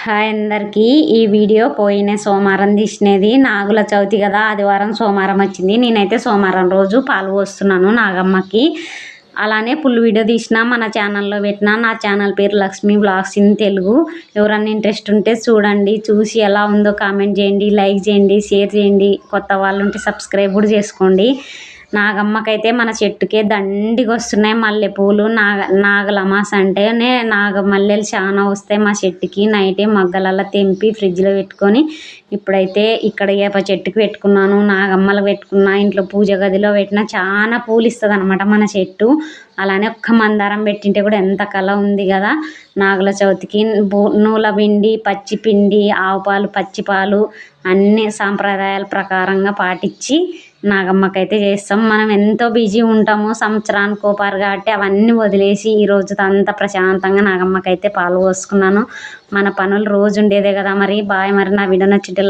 Hi అందరికీ. ఈ video పోయిన సోమవారం తీసినది. నాగుల చవితి కదా, ఆదివారం సోమవారం వచ్చింది. నేనైతే సోమవారం రోజు పాలు పోస్తున్నాను నాగమ్మకి. అలానే ఫుల్ వీడియో తీసిన మన ఛానల్లో పెట్టిన. నా ఛానల్ పేరు లక్ష్మీ బ్లాగ్స్ ఇన్ తెలుగు. ఎవరన్నా ఇంట్రెస్ట్ ఉంటే చూడండి, చూసి ఎలా ఉందో కామెంట్ చేయండి, లైక్ చేయండి, షేర్ చేయండి. కొత్త వాళ్ళు ఉంటే సబ్స్క్రైబ్ కూడా చేసుకోండి. నాగమ్మకైతే మన చెట్టుకే దండిగా వస్తున్నాయి మల్లెపూలు. నాగలమాస అంటేనే మల్లెలు చాలా వస్తాయి మా చెట్టుకి. నైటే మగ్గలల్లో తెంపి ఫ్రిడ్జ్లో పెట్టుకొని ఇప్పుడైతే ఇక్కడ ఏప చెట్టుకి పెట్టుకున్నాను, నాగమ్మలు పెట్టుకున్నా, ఇంట్లో పూజ గదిలో పెట్టినా చాలా పూలు ఇస్తుంది అనమాట మన చెట్టు. అలానే ఒక్క మందారం పెట్టింటే కూడా ఎంత కళ ఉంది కదా. నాగుల చవితికి నూల పిండి, పచ్చి పిండి, ఆవు పాలు, పచ్చి పాలు అన్ని సాంప్రదాయాల ప్రకారంగా పాటించి నాగమ్మకైతే చేస్తాం. మనం ఎంతో బిజీ ఉంటాము సంవత్సరానికి కోపారు కాబట్టి అవన్నీ వదిలేసి ఈ రోజు అంతా ప్రశాంతంగా నాగమ్మకైతే పాలు పోసుకున్నాను. మన పనులు రోజు ఉండేదే కదా. మరి బాయ్. మరి నా వీడియో నచ్చితే